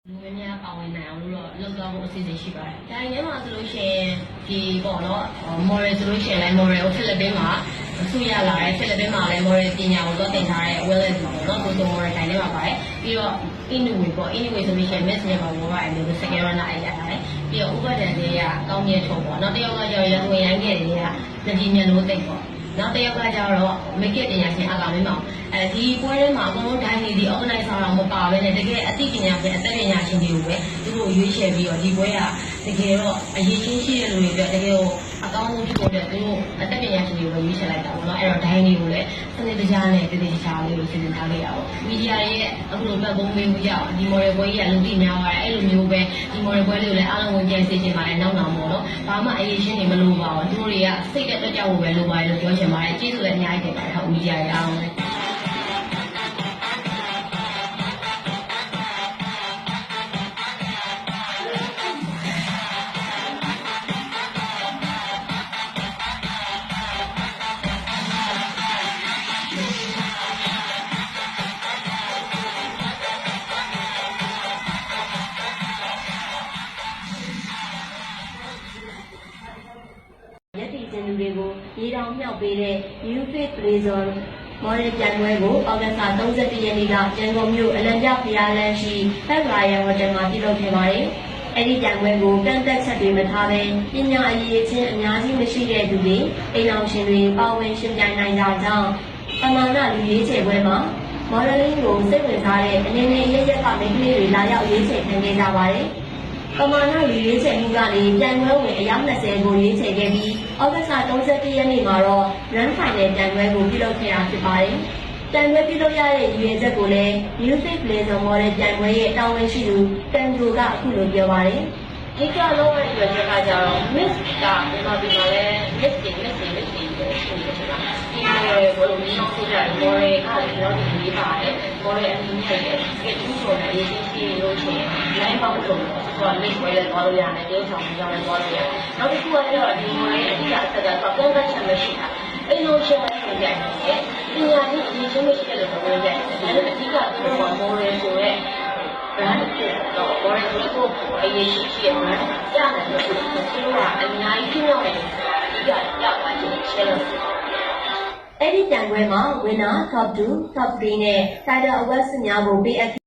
လူများပါဝင်နိုင်အောင်လို့လုပ်သွားဖို့အစီအစဉ်ရှိပါတယ်။ဒါရင်ထဲမှာဆိုလို့ရှိရင်ဒီပေါ့နော် model ဆိုလို့ရှိရင်လည်း model ကိုဖိလစ်ပင်းမှာအဆူရလာတယ်ဖိလစ်ပင်းမှာလည်း model ပညာကိုတော့သင်ထားတဲ့ Willis ပေါ့နော်ကိုဆို model တိုင်းထဲမှာပါတယ်။ပြီးတော့ Inouye ပေါ့ Inouye ဆိုလို့ရှိရင် Miss နဲ့ပါဘောကအမျိုး second runner အဲ့ရထားတယ်။ပြီးတော့ ဥပဒေတည်းကကောင်းမြတ်ထုံပေါ့နော်တယောက်ကကြောက်ရသွေးရိုင်းခဲ့တယ်ကလက်ကြီးမျက်လုံးသိပ်ပေါ့နောက်တစ်ယောက်ကကျတော့ make it ပညာရှင်အကောင်မင်းမောင်ဒီပွဲထဲမှာအကုန်လုံးတိုင်းနေဒီ organizer တော့မပါဘဲနဲ့တကယ်အသိပညာရှင်အသက်ပညာရှင်တွေကိုပဲသူတို့ရွေးချယ်ပြီးတော့ဒီပွဲကတကယ်တော့အရေးချင်းရှိတဲ့လူတွေအတွက်တကယ်ကိုအကောင်းဆုံးဖြစ်ဖို့အတွက်သူတို့အသက်ပညာရှင်တွေကိုရွေးချယ်လိုက်တာပေါ့နော်အဲ့တော့တိုင်းတွေကိုလည်းစနစ်တကျနဲ့တည်တည်ချာလေးကိုစီစဉ်ထားခဲ့ရအောင်မီဒီယာရဲ့အခုလိုပတ်ပုံးပေးမှုကြောင့်ဒီ model ပွဲကြီးကလူသိများပါတယ်အဲ့လိုမျိုးပဲဒီ model ပွဲလေးကိုလည်းအားလုံးဝင်ကြိုက်စေချင်ပါတယ်နောက်နောက်ပေါ့နော်ဘာမှအရေးချင်းတွေမလိုပါဘူးသူတို့တွေကစိတ်တက်ကြွဖို့ပဲလိုပါတယ်လို့ပြောချင်ပါတယ်ကျေးဇူးလည်းအများကြီးတင်ပါတယ်ဟုတ်မီဒီယာရဲ့အားလုံးလည်းရက်တီကျင်းသူတွေကိုရေတောင်မြောက်ပေးတဲ့ New Faith Blazer Model ပြိုင်ပွဲကိုဩဂတ်စ်31ရက်နေ့ကကျန်ကုန်မြို့အလံပြဖျားလမ်းရှိ Park Royal Hotel မှာပြုလုပ်ခဲ့ပါတယ်။အဲဒီပြိုင်ပွဲကိုကန့်သက်ချက်တွေမထားဘဲပညာအရည်အချင်းအများကြီးမရှိတဲ့သူတွေအိမ်အောင်ရှင်တွေပါဝင်ရှင်ပြိုင်နိုင်ကြကြောင်းပမာဏလူရွေးချယ်ပွဲမှာ modeling ကိုစိတ်ဝင်စားတဲ့အနေနဲ့ရရက်ကမိန်းကလေးတွေလာရောက်ရွေးချယ်ခံခဲ့ကြပါတယ်။ပမာဏလူရွေးချယ်မှုကနေပြိုင်ပွဲဝင်အယောက်20ကိုရွေးချယ်ခဲ့ပြီးဩဂတ်စ်31ရက်နေ့မှာတော့ Grand Final ပြိုင်ပွဲကိုပြုလုပ်ခဲ့တာဖြစ်ပါတယ်။ပြိုင်ပွဲပြုလုပ်ရတဲ့ရည်ရွယ်ချက်ကိုလည်း New Faith Blazer Model ပြိုင်ပွဲရဲ့တာဝန်ရှိသူကန်ဂျိုကအခုလိုပြောပါတယ်။ဒီကလောရည်ရွယ်ချက်ကကြတော့ Miss ကဒီမှာလည်း Miss တွေဆိုနေတာ။ဒီလိုဘလို့မျိုးဆိုကြတယ် model ကလည်းတော့ဒီလေးပါတယ် model အမျိုးမျိုးရဲ့ schedule ဆိုတဲ့ရေးကြီးလို့ရှိရင် line ပေါင်းစုံတော့ link ဝယ်လဲသွားလို့ရတယ်ပြောဆောင်ကြောင်းလဲသွားလို့ရတယ်နောက်တစ်ခုကကျတော့ဒီ model ရဲ့အဓိကအချက်ကပုံစံချက်မရှိတာအဲ့လိုရှင်းလိုက်ကြတယ်ပညာရေးအရေးချင်းမရှိတဲ့လို့ပြောကြတယ်ဒါပေမဲ့အဓိကတော့ model ဆိုတဲ့ brand ဖြစ်တော့ model ဆိုတော့အရေးရှိတဲ့ brand ရတယ်လို့ဆိုတော့သူကအများကြီးပြောရတယ်အဓိကရောက်သွားခြင်း challengeအဲ့ဒီပြိုင်ပွဲမှာ winner top 2 top 3နဲ့ title award များကိုပေးအပ်